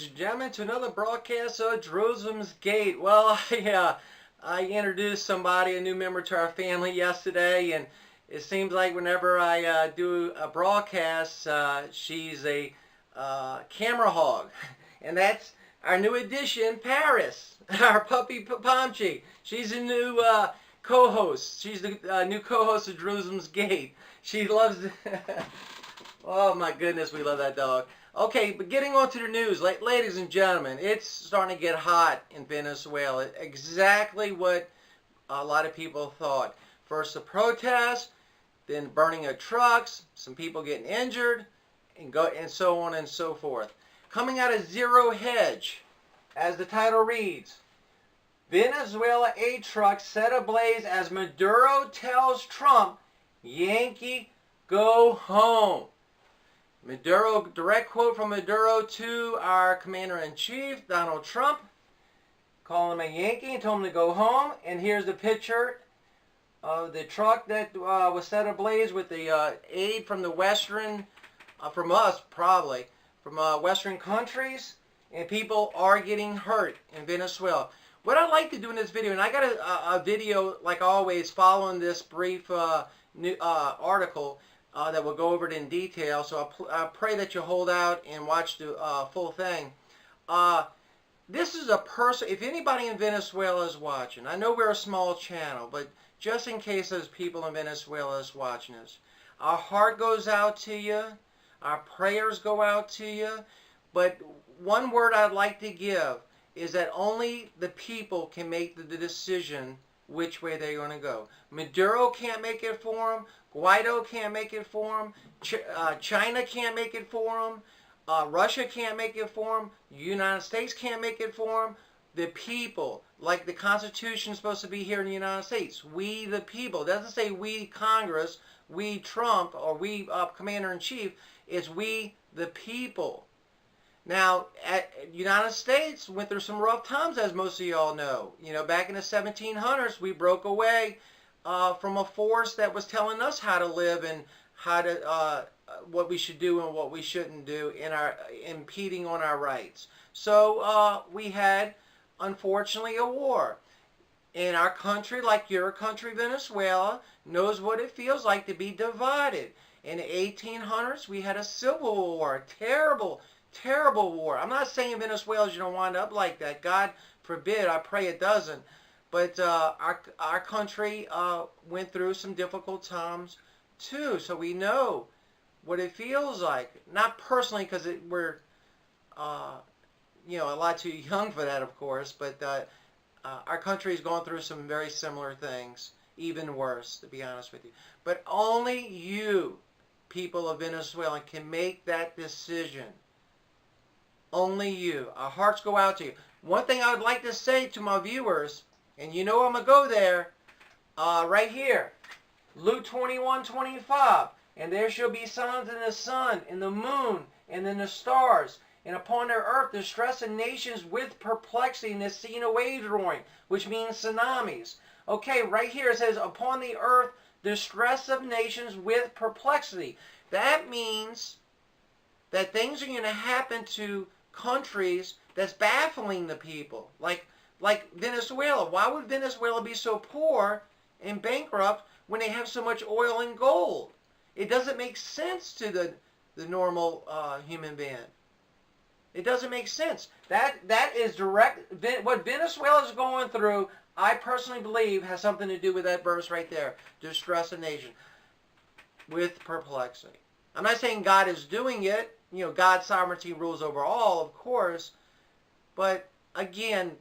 ladies and gentlemen, to another broadcast of Jerusalem's Gate. Well, I introduced somebody, a new member to our family yesterday, and it seems like whenever I do a broadcast, she's a camera hog. And that's our new addition, Paris, our puppy Pomchi. She's a new co-host. She's the new co-host of Jerusalem's Gate. She loves... Oh my goodness, we love that dog. Okay, but getting on to the news, ladies and gentlemen, it's starting to get hot in Venezuela. Exactly what a lot of people thought. First the protests, then burning of trucks, some people getting injured, and so on and so forth. Coming out of Zero Hedge, as the title reads, Venezuela aid truck set ablaze as Maduro tells Trump, Yankee, go home. Maduro, direct quote from Maduro to our Commander-in-Chief, Donald Trump, calling him a Yankee and told him to go home. And here's the picture of the truck that was set ablaze with the aid from the Western, from us probably, from Western countries. And people are getting hurt in Venezuela. What I'd like to do in this video, and I got a video, like always, following this brief new, article, that we'll go over it in detail, so I pray that you hold out and watch the full thing. This is a person, if anybody in Venezuela is watching, I know we're a small channel, but just in case there's people in Venezuela is watching us, our heart goes out to you, our prayers go out to you, but one word I'd like to give is that only the people can make the decision which way they're going to go. Maduro can't make it for them. Guaido can't make it for them. China can't make it for them. Russia can't make it for them. The United States can't make it for them. The people, like the Constitution is supposed to be here in the United States. We the people. It doesn't say we Congress, we Trump, or we Commander-in-Chief. It's we the people. Now, United States went through some rough times, as most of y'all know. You know, back in the 1700s, we broke away from a force that was telling us how to live and how to what we should do and what we shouldn't do in our impeding on our rights. So we had, unfortunately, a war. And our country, like your country, Venezuela, knows what it feels like to be divided. In the 1800s, we had a civil war, terrible war. I'm not saying Venezuela's going to wind up like that. God forbid. I pray it doesn't. But our country went through some difficult times too. So we know what it feels like. Not personally, because we're you know, a lot too young for that, of course. But our country has gone through some very similar things, even worse, to be honest with you. But only you, people of Venezuela, can make that decision. Only you. Our hearts go out to you. One thing I would like to say to my viewers, and you know I'm going to go there, right here. Luke 21:25. And there shall be signs in the sun, in the moon, and in the stars, and upon the earth distress of nations with perplexity and the scene of wave roaring, which means tsunamis. Okay, right here it says, upon the earth distress of nations with perplexity. That means that things are going to happen to countries that's baffling the people, like Venezuela. Why would Venezuela be so poor and bankrupt when they have so much oil and gold? It doesn't make sense to the normal human being. It doesn't make sense. That is direct. What Venezuela is going through, I personally believe, has something to do with that verse right there. Distress a nation with perplexity. I'm not saying God is doing it. You know, God's sovereignty rules over all, of course. But again,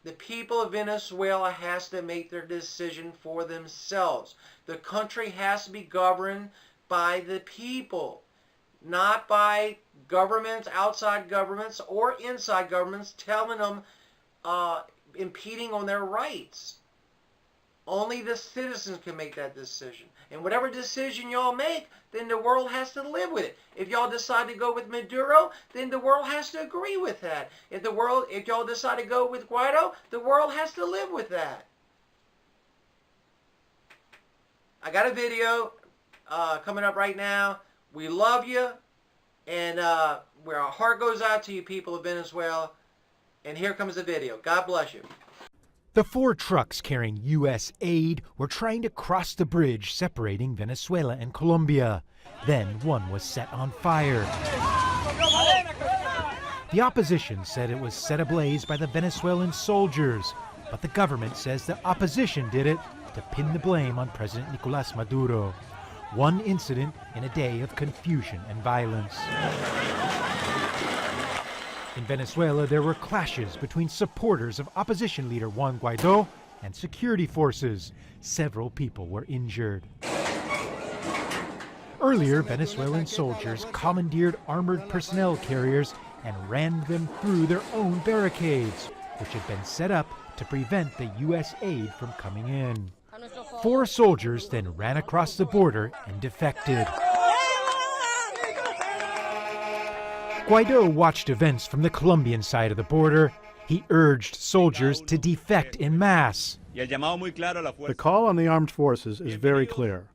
the people of Venezuela has to make their decision for themselves. The country has to be governed by the people, not by governments, outside governments, or inside governments telling them, impeding on their rights. Only the citizens can make that decision. And whatever decision y'all make, then the world has to live with it. If y'all decide to go with Maduro, then the world has to agree with that. If y'all decide to go with Guaido, the world has to live with that. I got a video coming up right now. We love you. And where our heart goes out to you people of Venezuela. And here comes the video. God bless you. The 4 trucks carrying U.S. aid were trying to cross the bridge separating Venezuela and Colombia. Then one was set on fire. The opposition said it was set ablaze by the Venezuelan soldiers, but the government says the opposition did it to pin the blame on President Nicolás Maduro. One incident in a day of confusion and violence. In Venezuela, there were clashes between supporters of opposition leader Juan Guaidó and security forces. Several people were injured. Earlier, Venezuelan soldiers commandeered armored personnel carriers and rammed them through their own barricades, which had been set up to prevent the U.S. aid from coming in. 4 soldiers then ran across the border and defected. Guaidó watched events from the Colombian side of the border. He urged soldiers to defect en masse. The call on the armed forces is very clear.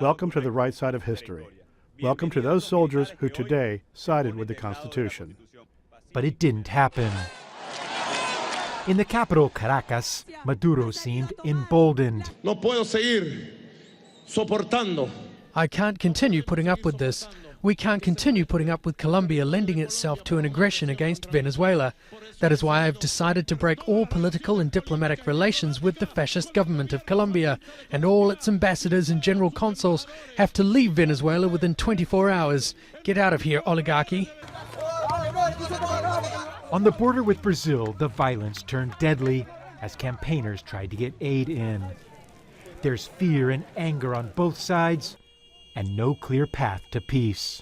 Welcome to the right side of history. Welcome to those soldiers who today sided with the Constitution. But it didn't happen. In the capital, Caracas, Maduro seemed emboldened. No puedo seguir soportando. I can't continue putting up with this. We can't continue putting up with Colombia lending itself to an aggression against Venezuela. That is why I've decided to break all political and diplomatic relations with the fascist government of Colombia, and all its ambassadors and general consuls have to leave Venezuela within 24 hours. Get out of here, oligarchy. On the border with Brazil, the violence turned deadly as campaigners tried to get aid in. There's fear and anger on both sides, and no clear path to peace.